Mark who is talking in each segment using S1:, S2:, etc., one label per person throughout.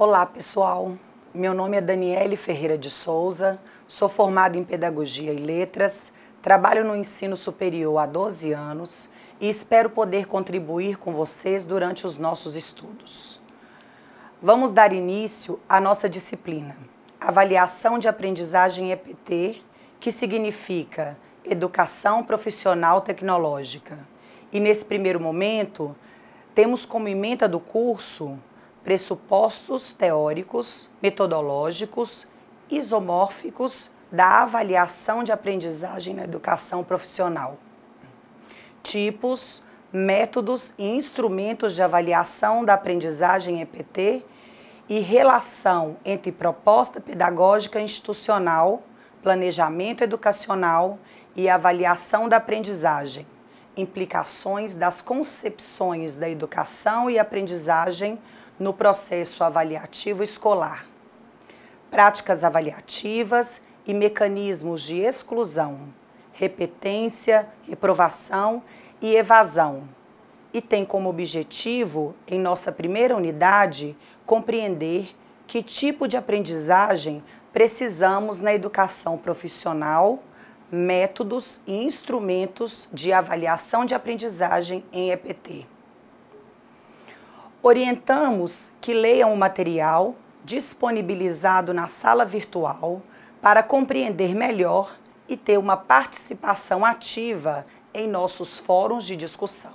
S1: Olá, pessoal. Meu nome é Daniele Ferreira de Souza, sou formada em Pedagogia e Letras, trabalho no ensino superior há 12 anos e espero poder contribuir com vocês durante os nossos estudos. Vamos dar início à nossa disciplina, Avaliação de Aprendizagem EPT, que significa Educação Profissional Tecnológica. E nesse primeiro momento, temos como ementa do curso pressupostos teóricos, metodológicos, isomórficos da avaliação de aprendizagem na educação profissional. Tipos, métodos e instrumentos de avaliação da aprendizagem EPT e relação entre proposta pedagógica institucional, planejamento educacional e avaliação da aprendizagem, implicações das concepções da educação e aprendizagem no processo avaliativo escolar, práticas avaliativas e mecanismos de exclusão, repetência, reprovação e evasão, e tem como objetivo, em nossa primeira unidade, compreender que tipo de aprendizagem precisamos na educação profissional, métodos e instrumentos de avaliação de aprendizagem em EPT. Orientamos que leiam o material disponibilizado na sala virtual para compreender melhor e ter uma participação ativa em nossos fóruns de discussão.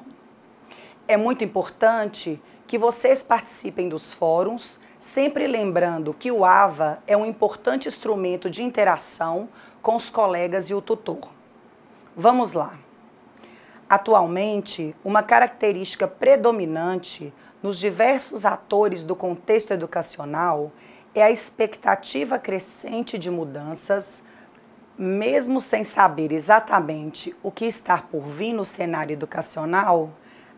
S1: É muito importante que vocês participem dos fóruns, sempre lembrando que o AVA é um importante instrumento de interação com os colegas e o tutor. Vamos lá. Atualmente, uma característica predominante nos diversos atores do contexto educacional é a expectativa crescente de mudanças, mesmo sem saber exatamente o que está por vir no cenário educacional.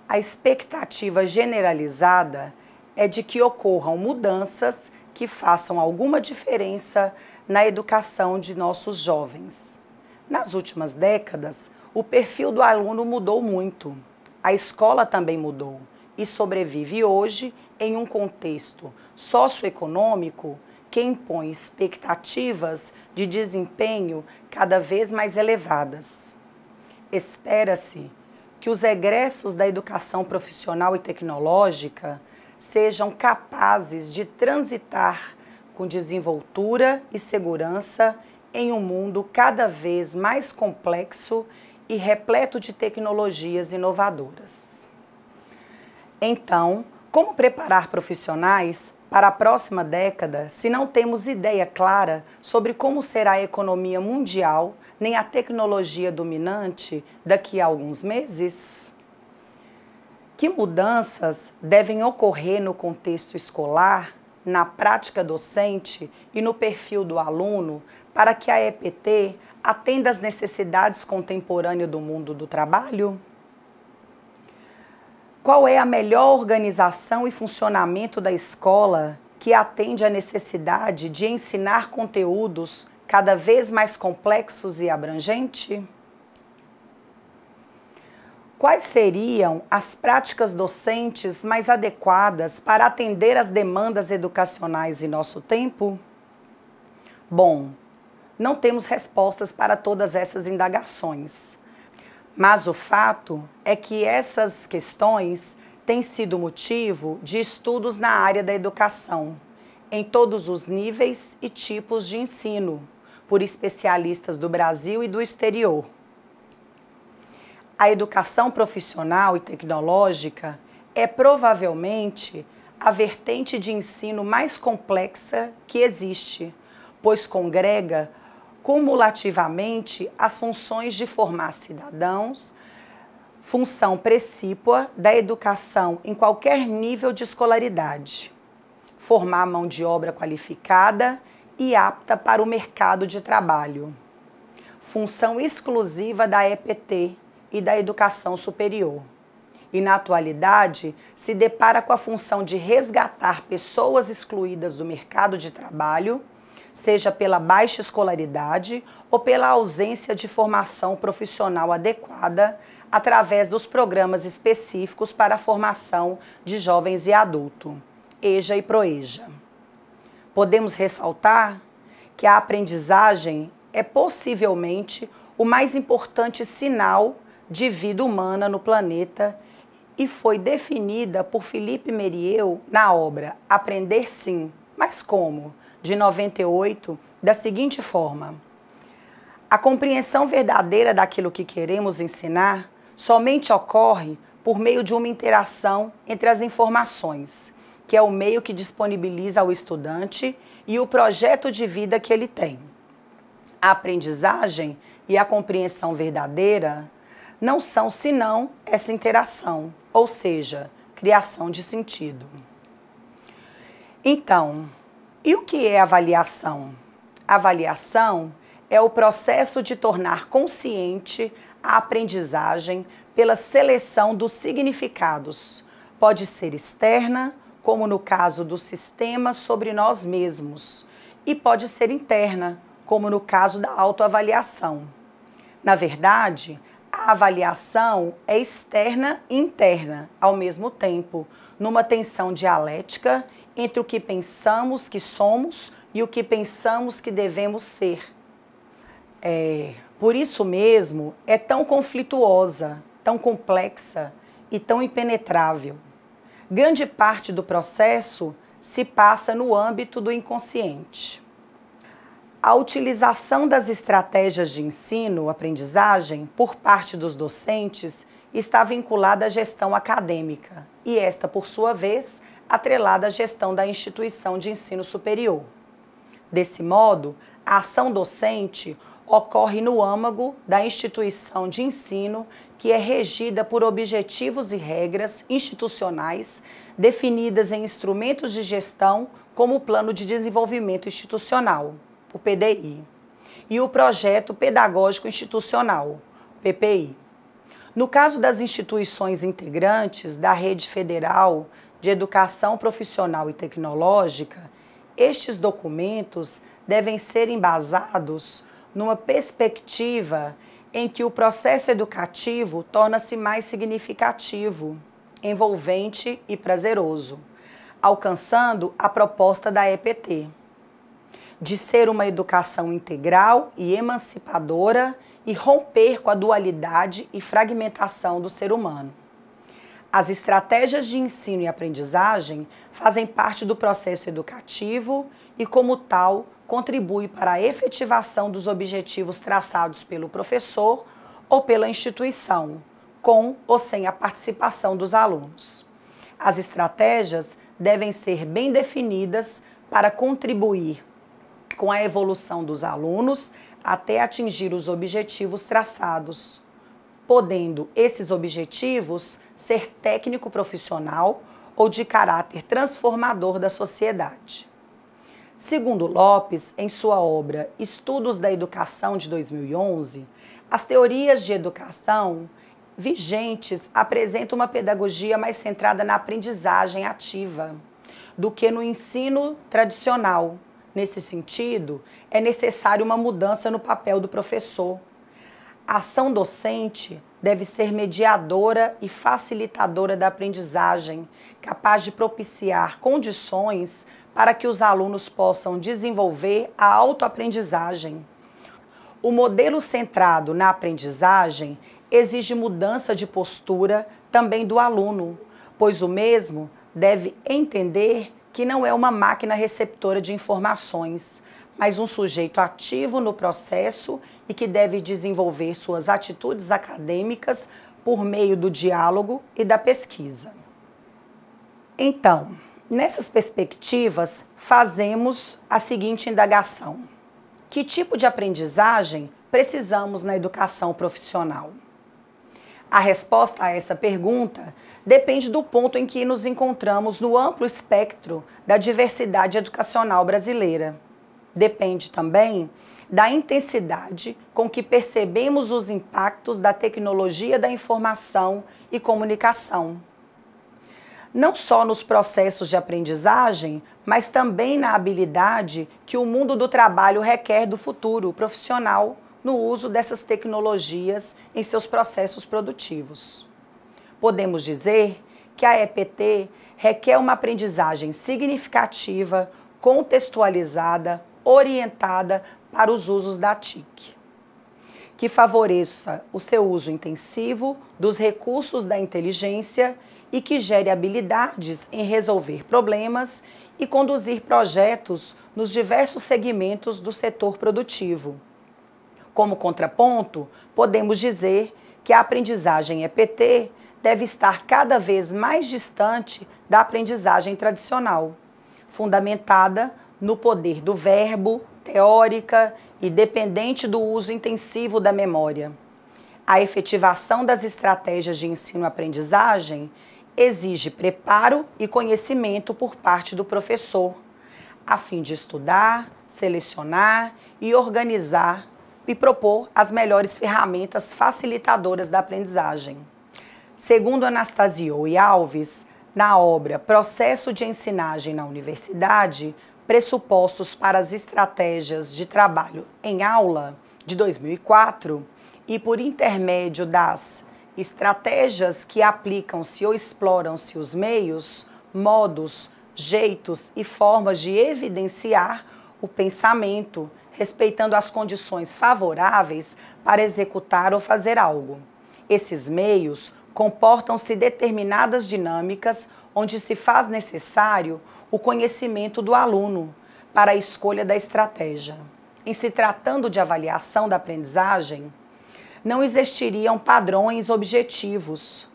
S1: A expectativa generalizada é de que ocorram mudanças que façam alguma diferença na educação de nossos jovens. Nas últimas décadas, o perfil do aluno mudou muito. A escola também mudou e sobrevive hoje em um contexto socioeconômico que impõe expectativas de desempenho cada vez mais elevadas. Espera-se que os egressos da educação profissional e tecnológica sejam capazes de transitar com desenvoltura e segurança em um mundo cada vez mais complexo e repleto de tecnologias inovadoras. Então, como preparar profissionais para a próxima década se não temos ideia clara sobre como será a economia mundial nem a tecnologia dominante daqui a alguns meses? Que mudanças devem ocorrer no contexto escolar, na prática docente e no perfil do aluno para que a EPT atenda às necessidades contemporâneas do mundo do trabalho? Qual é a melhor organização e funcionamento da escola que atende à necessidade de ensinar conteúdos cada vez mais complexos e abrangentes? Quais seriam as práticas docentes mais adequadas para atender às demandas educacionais em nosso tempo? Bom, não temos respostas para todas essas indagações. Mas o fato é que essas questões têm sido motivo de estudos na área da educação, em todos os níveis e tipos de ensino, por especialistas do Brasil e do exterior. A educação profissional e tecnológica é provavelmente a vertente de ensino mais complexa que existe, pois congrega cumulativamente as funções de formar cidadãos, função precípua da educação em qualquer nível de escolaridade, formar mão de obra qualificada e apta para o mercado de trabalho, função exclusiva da EPT e da educação superior. E, na atualidade, se depara com a função de resgatar pessoas excluídas do mercado de trabalho, seja pela baixa escolaridade ou pela ausência de formação profissional adequada, através dos programas específicos para a formação de jovens e adultos, EJA e PROEJA. Podemos ressaltar que a aprendizagem é possivelmente o mais importante sinal de vida humana no planeta e foi definida por Philippe Mérieux na obra Aprender Sim, mas como? De 98, da seguinte forma: a compreensão verdadeira daquilo que queremos ensinar somente ocorre por meio de uma interação entre as informações, que é o meio que disponibiliza ao estudante e o projeto de vida que ele tem. A aprendizagem e a compreensão verdadeira não são senão essa interação, ou seja, criação de sentido. Então, e o que é avaliação? Avaliação é o processo de tornar consciente a aprendizagem pela seleção dos significados. Pode ser externa, como no caso do sistema sobre nós mesmos, e pode ser interna, como no caso da autoavaliação. Na verdade, a avaliação é externa e interna ao mesmo tempo, numa tensão dialética entre o que pensamos que somos e o que pensamos que devemos ser. Por isso mesmo, é tão conflituosa, tão complexa e tão impenetrável. Grande parte do processo se passa no âmbito do inconsciente. A utilização das estratégias de ensino-aprendizagem por parte dos docentes está vinculada à gestão acadêmica e esta, por sua vez, atrelada à gestão da instituição de ensino superior. Desse modo, a ação docente ocorre no âmago da instituição de ensino, que é regida por objetivos e regras institucionais definidas em instrumentos de gestão como o Plano de Desenvolvimento Institucional, o PDI, e o Projeto Pedagógico Institucional, PPI. No caso das instituições integrantes da Rede Federal de Educação Profissional e Tecnológica, estes documentos devem ser embasados numa perspectiva em que o processo educativo torna-se mais significativo, envolvente e prazeroso, alcançando a proposta da EPT, de ser uma educação integral e emancipadora e romper com a dualidade e fragmentação do ser humano. As estratégias de ensino e aprendizagem fazem parte do processo educativo e, como tal, contribui para a efetivação dos objetivos traçados pelo professor ou pela instituição, com ou sem a participação dos alunos. As estratégias devem ser bem definidas para contribuir com a evolução dos alunos até atingir os objetivos traçados, podendo esses objetivos ser técnico-profissional ou de caráter transformador da sociedade. Segundo Lopes, em sua obra Estudos da Educação de 2011, as teorias de educação vigentes apresentam uma pedagogia mais centrada na aprendizagem ativa do que no ensino tradicional. Nesse sentido, é necessária uma mudança no papel do professor. A ação docente deve ser mediadora e facilitadora da aprendizagem, capaz de propiciar condições para que os alunos possam desenvolver a autoaprendizagem. O modelo centrado na aprendizagem exige mudança de postura também do aluno, pois o mesmo deve entender que não é uma máquina receptora de informações, mas um sujeito ativo no processo e que deve desenvolver suas atitudes acadêmicas por meio do diálogo e da pesquisa. Então, nessas perspectivas, fazemos a seguinte indagação: que tipo de aprendizagem precisamos na educação profissional? A resposta a essa pergunta depende do ponto em que nos encontramos no amplo espectro da diversidade educacional brasileira. Depende também da intensidade com que percebemos os impactos da tecnologia da informação e comunicação. Não só nos processos de aprendizagem, mas também na habilidade que o mundo do trabalho requer do futuro profissional no uso dessas tecnologias em seus processos produtivos. Podemos dizer que a EPT requer uma aprendizagem significativa contextualizada, orientada para os usos da TIC, que favoreça o seu uso intensivo dos recursos da inteligência e que gere habilidades em resolver problemas e conduzir projetos nos diversos segmentos do setor produtivo. Como contraponto, podemos dizer que a aprendizagem EPT deve estar cada vez mais distante da aprendizagem tradicional, fundamentada no poder do verbo, teórica e dependente do uso intensivo da memória. A efetivação das estratégias de ensino-aprendizagem exige preparo e conhecimento por parte do professor, a fim de estudar, selecionar e organizar e propor as melhores ferramentas facilitadoras da aprendizagem. Segundo Anastasio e Alves, na obra Processo de Ensinagem na Universidade, Pressupostos para as Estratégias de Trabalho em Aula, de 2004, e por intermédio das estratégias que aplicam-se ou exploram-se os meios, modos, jeitos e formas de evidenciar o pensamento, respeitando as condições favoráveis para executar ou fazer algo. Esses meios comportam-se determinadas dinâmicas onde se faz necessário o conhecimento do aluno para a escolha da estratégia. Em se tratando de avaliação da aprendizagem, não existiriam padrões objetivos,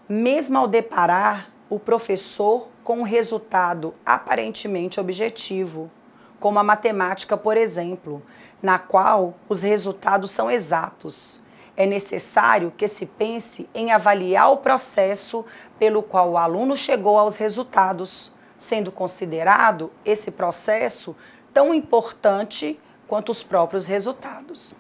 S1: mesmo ao deparar o professor com um resultado aparentemente objetivo, como a matemática, por exemplo, na qual os resultados são exatos. É necessário que se pense em avaliar o processo pelo qual o aluno chegou aos resultados, sendo considerado esse processo tão importante quanto os próprios resultados.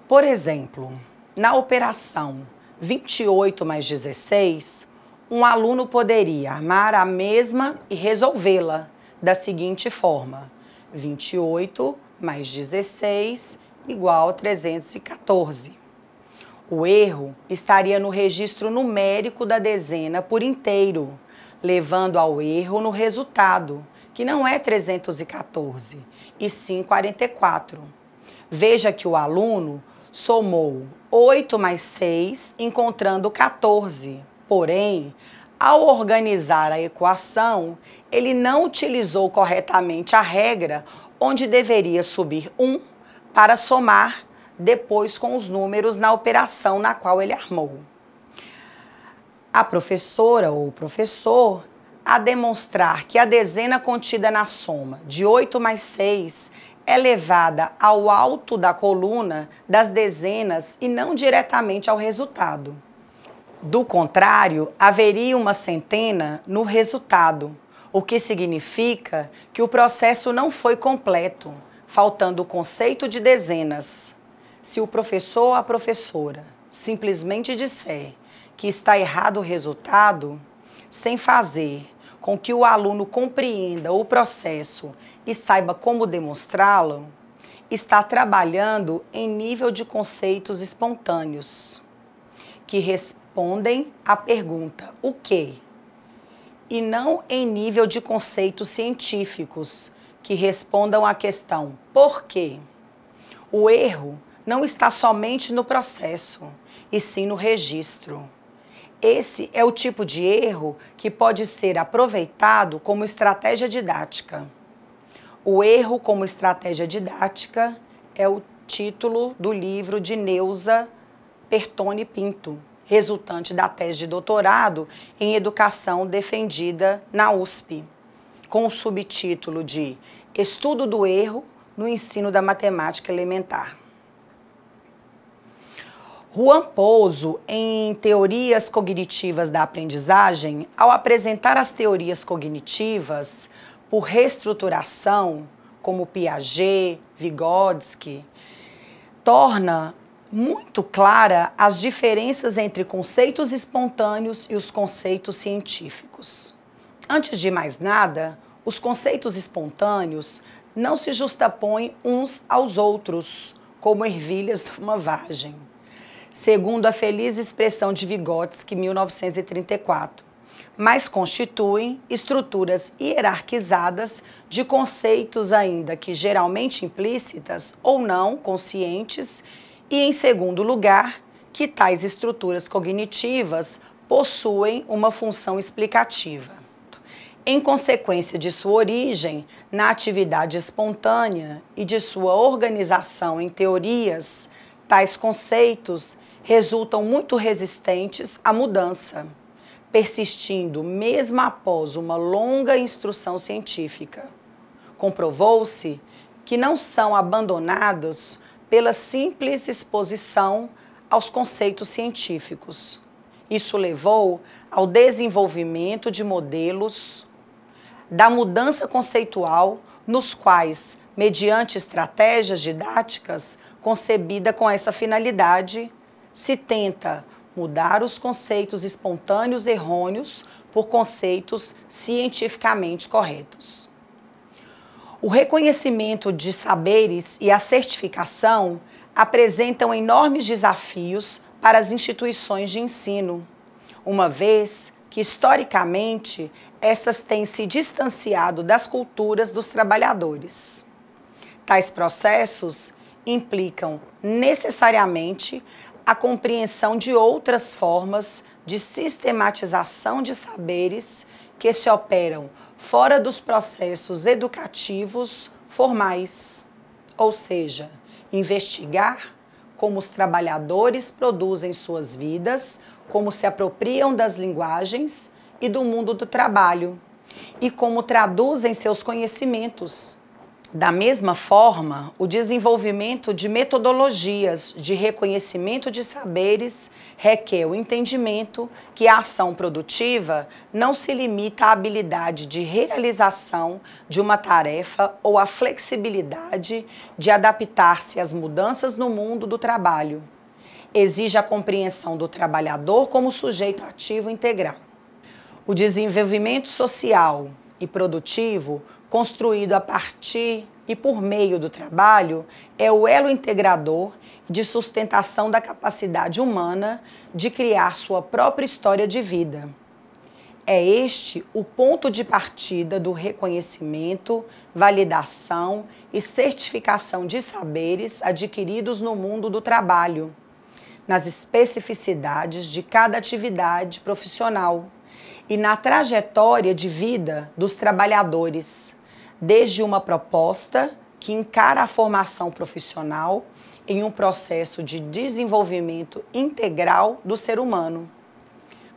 S1: Por exemplo, na operação 28 mais 16, um aluno poderia armar a mesma e resolvê-la da seguinte forma: 28 mais 16 igual a 314. O erro estaria no registro numérico da dezena por inteiro, levando ao erro no resultado, que não é 314, e sim 44. Veja que o aluno somou 8 mais 6, encontrando 14. Porém, ao organizar a equação, ele não utilizou corretamente a regra onde deveria subir 1 para somar depois com os números na operação na qual ele armou. A professora ou o professor, a demonstrar que a dezena contida na soma de 8 mais 6 é levada ao alto da coluna das dezenas e não diretamente ao resultado. Do contrário, haveria uma centena no resultado, o que significa que o processo não foi completo, faltando o conceito de dezenas. Se o professor ou a professora simplesmente disser que está errado o resultado, sem fazer com que o aluno compreenda o processo e saiba como demonstrá-lo, está trabalhando em nível de conceitos espontâneos, que respondem à pergunta "o quê?", e não em nível de conceitos científicos, que respondam à questão "por quê?". O erro não está somente no processo, e sim no registro. Esse é o tipo de erro que pode ser aproveitado como estratégia didática. O erro como estratégia didática é o título do livro de Neuza Pertoni Pinto, resultante da tese de doutorado em educação defendida na USP, com o subtítulo de Estudo do Erro no Ensino da Matemática Elementar. Juan Pouso, em Teorias Cognitivas da Aprendizagem, ao apresentar as teorias cognitivas por reestruturação, como Piaget, Vygotsky, torna muito clara as diferenças entre conceitos espontâneos e os conceitos científicos. Antes de mais nada, os conceitos espontâneos não se justapõem uns aos outros, como ervilhas numa vagem, segundo a feliz expressão de Vygotsky, 1934. mas constituem estruturas hierarquizadas de conceitos ainda que geralmente implícitas ou não conscientes e, em segundo lugar, que tais estruturas cognitivas possuem uma função explicativa. Em consequência de sua origem na atividade espontânea e de sua organização em teorias, tais conceitos resultam muito resistentes à mudança, persistindo mesmo após uma longa instrução científica. Comprovou-se que não são abandonados pela simples exposição aos conceitos científicos. Isso levou ao desenvolvimento de modelos da mudança conceitual, nos quais, mediante estratégias didáticas concebida com essa finalidade, se tenta mudar os conceitos espontâneos errôneos por conceitos cientificamente corretos. O reconhecimento de saberes e a certificação apresentam enormes desafios para as instituições de ensino, uma vez que, historicamente, essas têm se distanciado das culturas dos trabalhadores. Tais processos implicam necessariamente a compreensão de outras formas de sistematização de saberes que se operam fora dos processos educativos formais, ou seja, investigar como os trabalhadores produzem suas vidas, como se apropriam das linguagens e do mundo do trabalho, e como traduzem seus conhecimentos. Da mesma forma, o desenvolvimento de metodologias de reconhecimento de saberes requer o entendimento que a ação produtiva não se limita à habilidade de realização de uma tarefa ou à flexibilidade de adaptar-se às mudanças no mundo do trabalho. Exige a compreensão do trabalhador como sujeito ativo integral. O desenvolvimento social e produtivo, construído a partir e por meio do trabalho, é o elo integrador de sustentação da capacidade humana de criar sua própria história de vida. É este o ponto de partida do reconhecimento, validação e certificação de saberes adquiridos no mundo do trabalho, nas especificidades de cada atividade profissional e na trajetória de vida dos trabalhadores, desde uma proposta que encara a formação profissional em um processo de desenvolvimento integral do ser humano.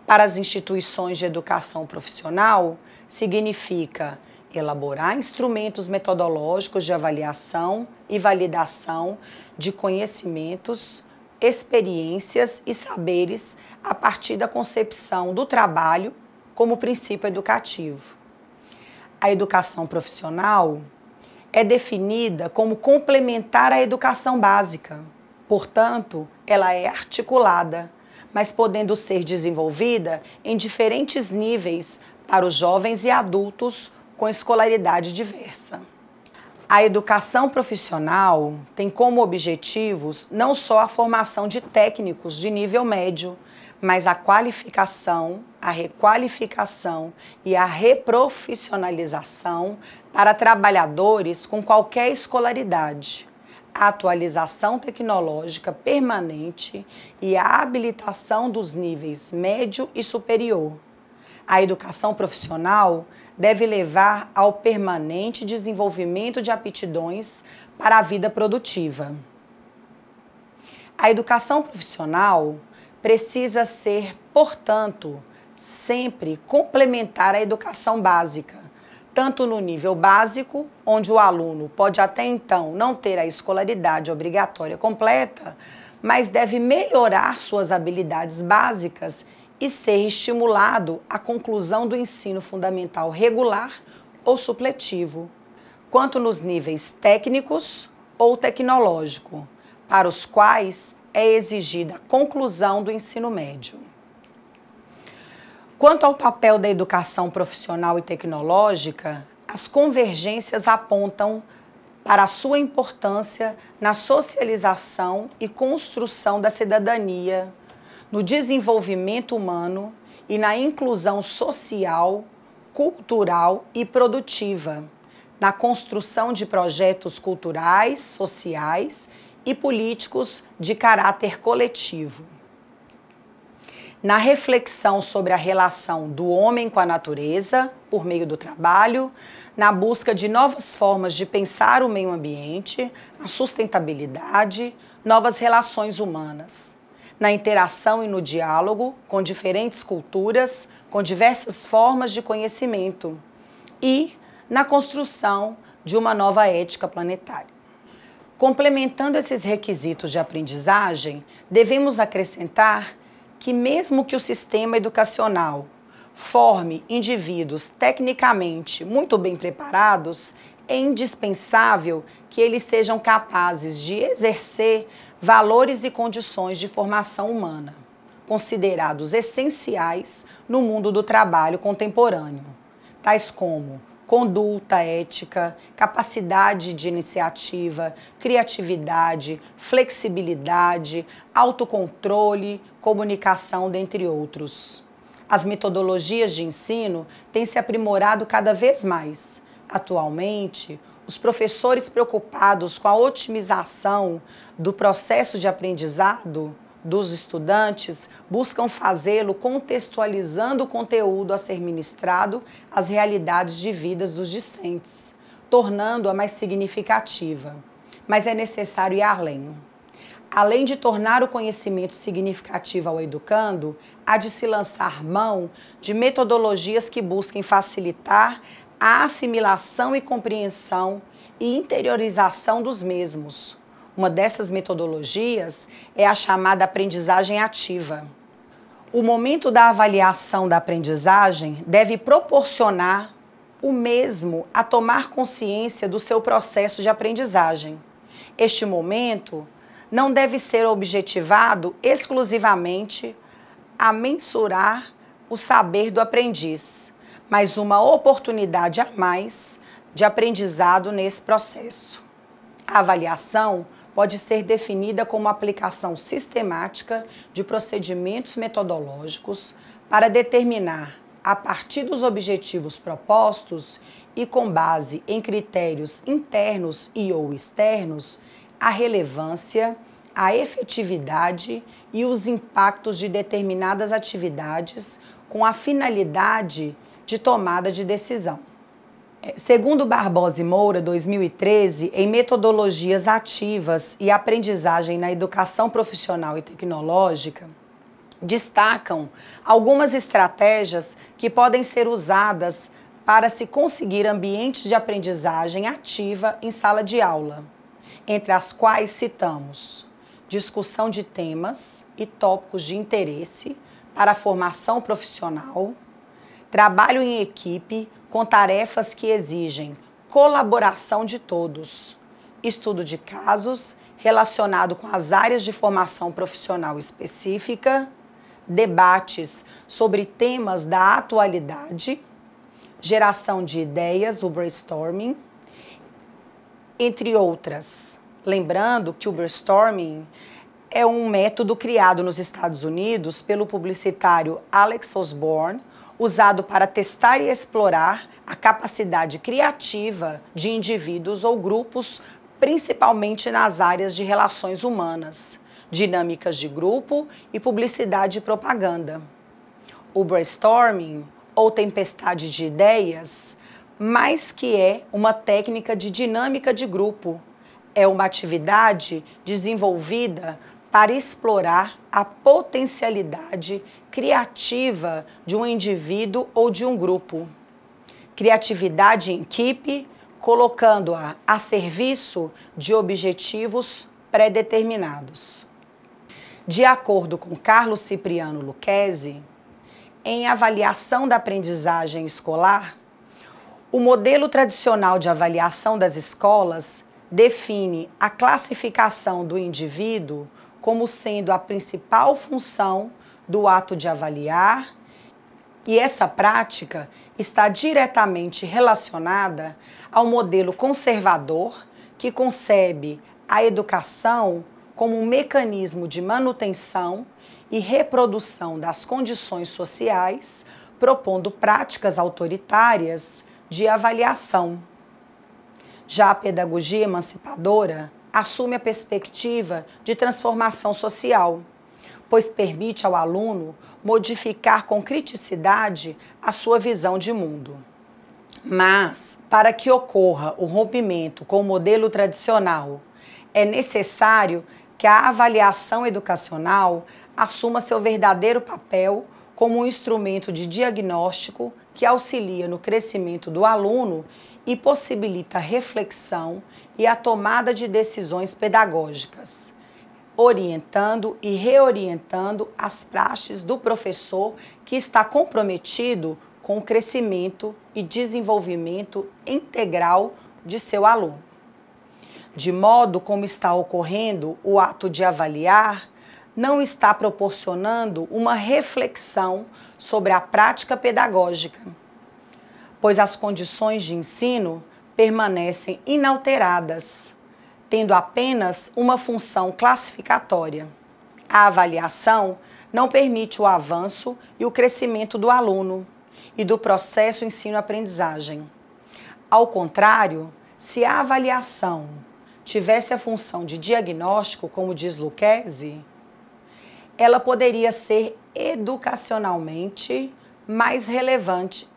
S1: Para as instituições de educação profissional, significa elaborar instrumentos metodológicos de avaliação e validação de conhecimentos, experiências e saberes a partir da concepção do trabalho como princípio educativo. A educação profissional é definida como complementar à educação básica. Portanto, ela é articulada, mas podendo ser desenvolvida em diferentes níveis para os jovens e adultos com escolaridade diversa. A educação profissional tem como objetivos não só a formação de técnicos de nível médio, mas a qualificação, a requalificação e a reprofissionalização para trabalhadores com qualquer escolaridade, a atualização tecnológica permanente e a habilitação dos níveis médio e superior. A educação profissional deve levar ao permanente desenvolvimento de aptidões para a vida produtiva. A educação profissional precisa ser, portanto, sempre complementar à educação básica, tanto no nível básico, onde o aluno pode até então não ter a escolaridade obrigatória completa, mas deve melhorar suas habilidades básicas e ser estimulado à conclusão do ensino fundamental regular ou supletivo, quanto nos níveis técnicos ou tecnológico, para os quais é exigida a conclusão do ensino médio. Quanto ao papel da educação profissional e tecnológica, as convergências apontam para a sua importância na socialização e construção da cidadania, no desenvolvimento humano e na inclusão social, cultural e produtiva, na construção de projetos culturais, sociais e políticos de caráter coletivo, na reflexão sobre a relação do homem com a natureza, por meio do trabalho, na busca de novas formas de pensar o meio ambiente, a sustentabilidade, novas relações humanas, na interação e no diálogo com diferentes culturas, com diversas formas de conhecimento e na construção de uma nova ética planetária. Complementando esses requisitos de aprendizagem, devemos acrescentar que mesmo que o sistema educacional forme indivíduos tecnicamente muito bem preparados, é indispensável que eles sejam capazes de exercer valores e condições de formação humana, considerados essenciais no mundo do trabalho contemporâneo, tais como conduta ética, capacidade de iniciativa, criatividade, flexibilidade, autocontrole, comunicação, dentre outros. As metodologias de ensino têm se aprimorado cada vez mais. Atualmente, os professores preocupados com a otimização do processo de aprendizado dos estudantes buscam fazê-lo contextualizando o conteúdo a ser ministrado às realidades de vidas dos discentes, tornando-a mais significativa. Mas é necessário ir além. Além de tornar o conhecimento significativo ao educando, há de se lançar mão de metodologias que busquem facilitar a assimilação e compreensão e interiorização dos mesmos. Uma dessas metodologias é a chamada aprendizagem ativa. O momento da avaliação da aprendizagem deve proporcionar o mesmo a tomar consciência do seu processo de aprendizagem. Este momento não deve ser objetivado exclusivamente a mensurar o saber do aprendiz, mas uma oportunidade a mais de aprendizado nesse processo. A avaliação pode ser definida como aplicação sistemática de procedimentos metodológicos para determinar, a partir dos objetivos propostos e com base em critérios internos e/ou externos, a relevância, a efetividade e os impactos de determinadas atividades com a finalidade de tomada de decisão. Segundo Barbosa e Moura, 2013, em Metodologias Ativas e Aprendizagem na Educação Profissional e Tecnológica, destacam algumas estratégias que podem ser usadas para se conseguir ambientes de aprendizagem ativa em sala de aula, entre as quais citamos discussão de temas e tópicos de interesse para a formação profissional, trabalho em equipe com tarefas que exigem colaboração de todos, estudo de casos relacionado com as áreas de formação profissional específica, debates sobre temas da atualidade, geração de ideias, o brainstorming, entre outras. Lembrando que o brainstorming é um método criado nos Estados Unidos pelo publicitário Alex Osborne, usado para testar e explorar a capacidade criativa de indivíduos ou grupos, principalmente nas áreas de relações humanas, dinâmicas de grupo e publicidade e propaganda. O brainstorming, ou tempestade de ideias, mais que é uma técnica de dinâmica de grupo, é uma atividade desenvolvida para explorar a potencialidade criativa de um indivíduo ou de um grupo. Criatividade em equipe, colocando-a a serviço de objetivos pré-determinados. De acordo com Carlos Cipriano Lucchesi, em avaliação da aprendizagem escolar, o modelo tradicional de avaliação das escolas define a classificação do indivíduo como sendo a principal função do ato de avaliar, e essa prática está diretamente relacionada ao modelo conservador que concebe a educação como um mecanismo de manutenção e reprodução das condições sociais, propondo práticas autoritárias de avaliação. Já a pedagogia emancipadora assume a perspectiva de transformação social, pois permite ao aluno modificar com criticidade a sua visão de mundo. Mas, para que ocorra o rompimento com o modelo tradicional, é necessário que a avaliação educacional assuma seu verdadeiro papel como um instrumento de diagnóstico que auxilia no crescimento do aluno e possibilita a reflexão e a tomada de decisões pedagógicas, orientando e reorientando as praxes do professor que está comprometido com o crescimento e desenvolvimento integral de seu aluno. De modo como está ocorrendo o ato de avaliar, não está proporcionando uma reflexão sobre a prática pedagógica, pois as condições de ensino permanecem inalteradas, tendo apenas uma função classificatória. A avaliação não permite o avanço e o crescimento do aluno e do processo ensino-aprendizagem. Ao contrário, se a avaliação tivesse a função de diagnóstico, como diz Lucchesi, ela poderia ser educacionalmente mais relevante.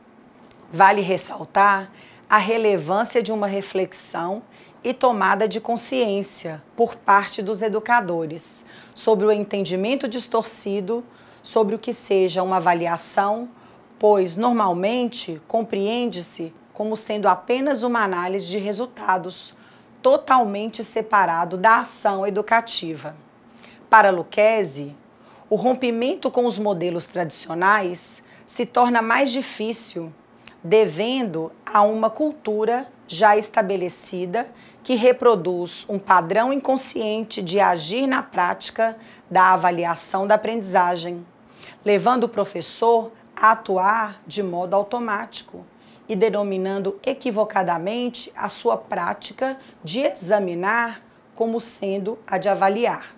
S1: Vale ressaltar a relevância de uma reflexão e tomada de consciência por parte dos educadores sobre o entendimento distorcido sobre o que seja uma avaliação, pois normalmente compreende-se como sendo apenas uma análise de resultados, totalmente separado da ação educativa. Para Lucchesi, o rompimento com os modelos tradicionais se torna mais difícil, devendo a uma cultura já estabelecida que reproduz um padrão inconsciente de agir na prática da avaliação da aprendizagem, levando o professor a atuar de modo automático e denominando equivocadamente a sua prática de examinar como sendo a de avaliar.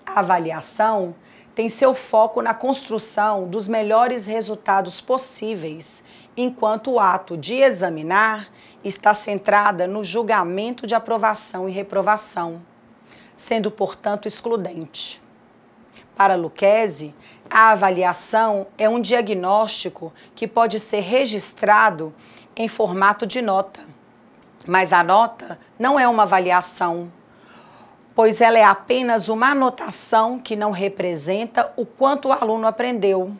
S1: A avaliação tem seu foco na construção dos melhores resultados possíveis, enquanto o ato de examinar está centrada no julgamento de aprovação e reprovação, sendo, portanto, excludente. Para Lucchesi, a avaliação é um diagnóstico que pode ser registrado em formato de nota, mas a nota não é uma avaliação, pois ela é apenas uma anotação que não representa o quanto o aluno aprendeu.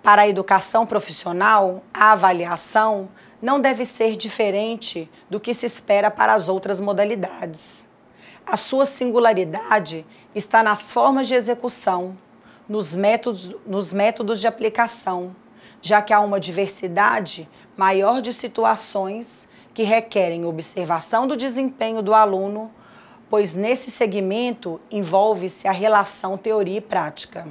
S1: Para a educação profissional, a avaliação não deve ser diferente do que se espera para as outras modalidades. A sua singularidade está nas formas de execução, nos métodos de aplicação, já que há uma diversidade maior de situações que requerem observação do desempenho do aluno, pois nesse segmento envolve-se a relação teoria e prática.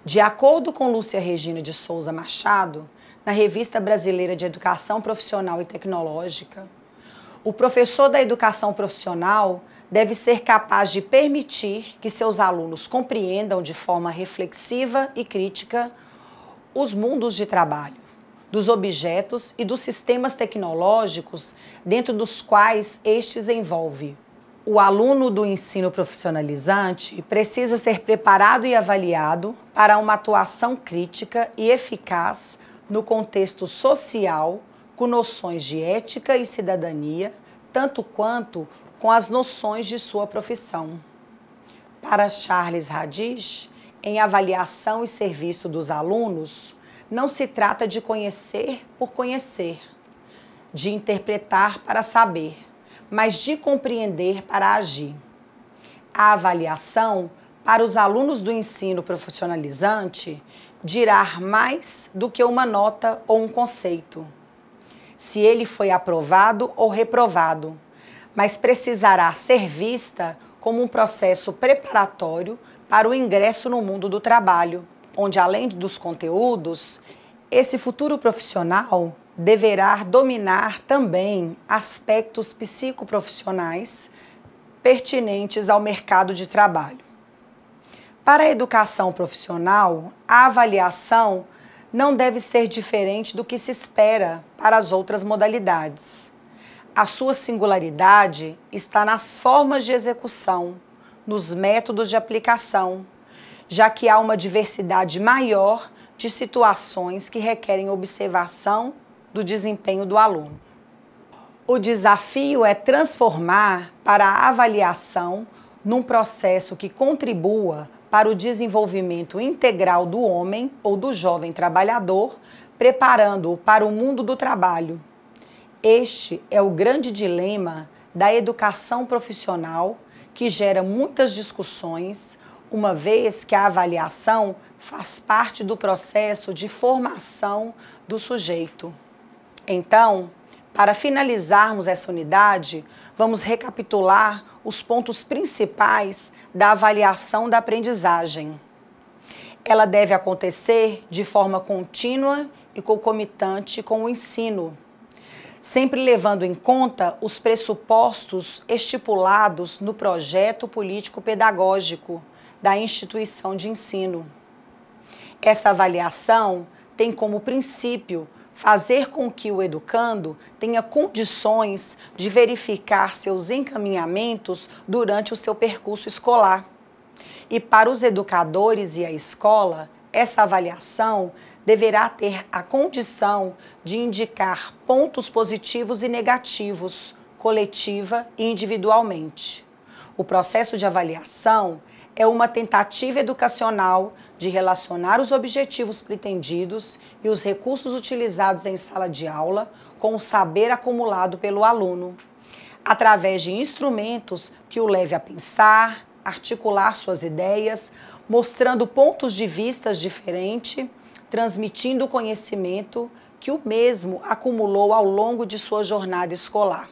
S1: De acordo com Lúcia Regina de Souza Machado, na Revista Brasileira de Educação Profissional e Tecnológica, o professor da educação profissional deve ser capaz de permitir que seus alunos compreendam de forma reflexiva e crítica os mundos de trabalho, dos objetos e dos sistemas tecnológicos dentro dos quais estes envolvem. O aluno do ensino profissionalizante precisa ser preparado e avaliado para uma atuação crítica e eficaz no contexto social, com noções de ética e cidadania, tanto quanto com as noções de sua profissão. Para Charles Radish, em Avaliação e Serviço dos Alunos, não se trata de conhecer por conhecer, de interpretar para saber, mas de compreender para agir. A avaliação, para os alunos do ensino profissionalizante, dirá mais do que uma nota ou um conceito, se ele foi aprovado ou reprovado, mas precisará ser vista como um processo preparatório para o ingresso no mundo do trabalho, onde, além dos conteúdos, esse futuro profissional deverá dominar também aspectos psicoprofissionais pertinentes ao mercado de trabalho. Para a educação profissional, a avaliação não deve ser diferente do que se espera para as outras modalidades. A sua singularidade está nas formas de execução, nos métodos de aplicação, já que há uma diversidade maior de situações que requerem observação do desempenho do aluno. O desafio é transformar para a avaliação num processo que contribua para o desenvolvimento integral do homem ou do jovem trabalhador, preparando-o para o mundo do trabalho. Este é o grande dilema da educação profissional, que gera muitas discussões, uma vez que a avaliação faz parte do processo de formação do sujeito. Então, para finalizarmos essa unidade, vamos recapitular os pontos principais da avaliação da aprendizagem. Ela deve acontecer de forma contínua e concomitante com o ensino, sempre levando em conta os pressupostos estipulados no projeto político-pedagógico da instituição de ensino. Essa avaliação tem como princípio fazer com que o educando tenha condições de verificar seus encaminhamentos durante o seu percurso escolar. E para os educadores e a escola, essa avaliação deverá ter a condição de indicar pontos positivos e negativos, coletiva e individualmente. O processo de avaliação é uma tentativa educacional de relacionar os objetivos pretendidos e os recursos utilizados em sala de aula com o saber acumulado pelo aluno, através de instrumentos que o leve a pensar, articular suas ideias, mostrando pontos de vista diferentes, transmitindo o conhecimento que o mesmo acumulou ao longo de sua jornada escolar.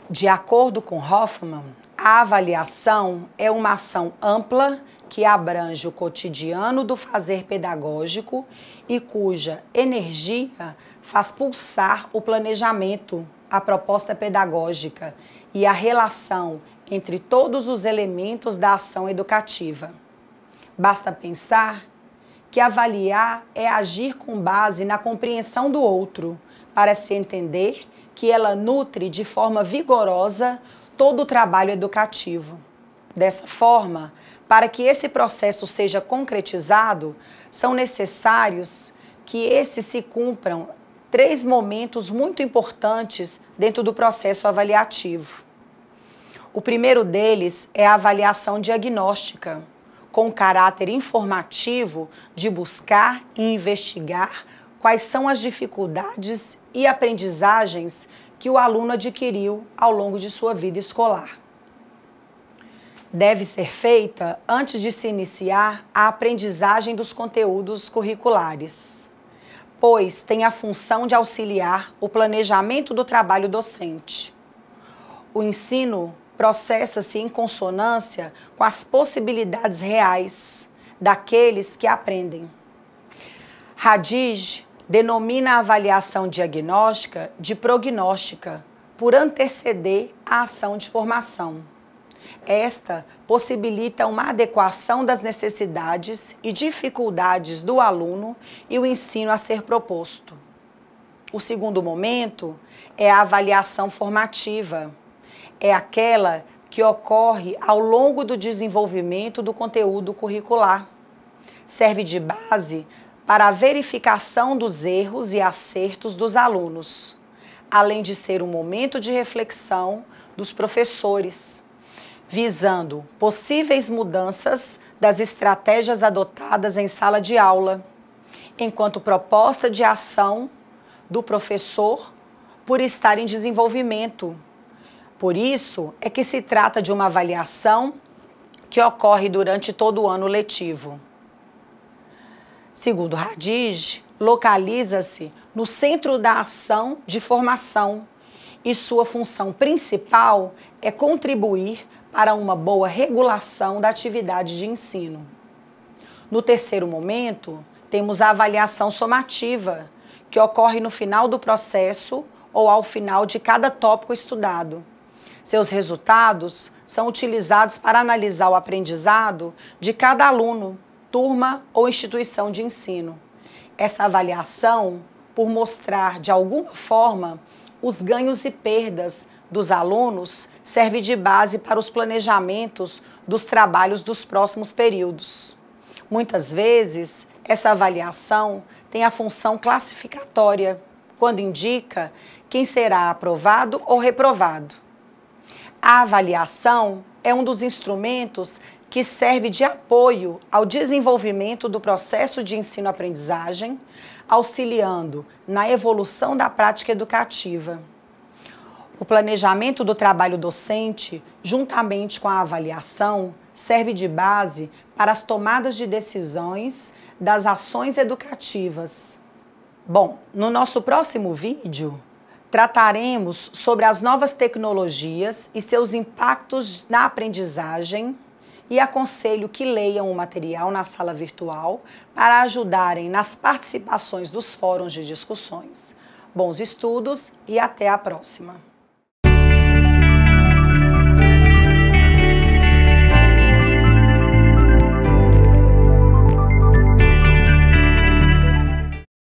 S1: De acordo com Hoffman, a avaliação é uma ação ampla que abrange o cotidiano do fazer pedagógico e cuja energia faz pulsar o planejamento, a proposta pedagógica e a relação entre todos os elementos da ação educativa. Basta pensar que avaliar é agir com base na compreensão do outro, para se entender que ela nutre de forma vigorosa todo o trabalho educativo. Dessa forma, para que esse processo seja concretizado, são necessários que se cumpram 3 momentos muito importantes dentro do processo avaliativo. O primeiro deles é a avaliação diagnóstica, com caráter informativo de buscar e investigar quais são as dificuldades e aprendizagens que o aluno adquiriu ao longo de sua vida escolar. Deve ser feita antes de se iniciar a aprendizagem dos conteúdos curriculares, pois tem a função de auxiliar o planejamento do trabalho docente. O ensino processa-se em consonância com as possibilidades reais daqueles que aprendem. Hadid denomina a avaliação diagnóstica de prognóstica, por anteceder a ação de formação. Esta possibilita uma adequação das necessidades e dificuldades do aluno e o ensino a ser proposto. O segundo momento é a avaliação formativa. É aquela que ocorre ao longo do desenvolvimento do conteúdo curricular. Serve de base para a verificação dos erros e acertos dos alunos, além de ser um momento de reflexão dos professores, visando possíveis mudanças das estratégias adotadas em sala de aula, enquanto proposta de ação do professor por estar em desenvolvimento. Por isso é que se trata de uma avaliação que ocorre durante todo o ano letivo. Segundo Hadid, localiza-se no centro da ação de formação e sua função principal é contribuir para uma boa regulação da atividade de ensino. No terceiro momento, temos a avaliação somativa, que ocorre no final do processo ou ao final de cada tópico estudado. Seus resultados são utilizados para analisar o aprendizado de cada aluno, turma ou instituição de ensino. Essa avaliação, por mostrar de alguma forma os ganhos e perdas dos alunos, serve de base para os planejamentos dos trabalhos dos próximos períodos. Muitas vezes, essa avaliação tem a função classificatória, quando indica quem será aprovado ou reprovado. A avaliação é um dos instrumentos que serve de apoio ao desenvolvimento do processo de ensino-aprendizagem, auxiliando na evolução da prática educativa. O planejamento do trabalho docente, juntamente com a avaliação, serve de base para as tomadas de decisões das ações educativas. Bom, no nosso próximo vídeo, trataremos sobre as novas tecnologias e seus impactos na aprendizagem e aconselho que leiam o material na sala virtual para ajudarem nas participações dos fóruns de discussões. Bons estudos e até a próxima!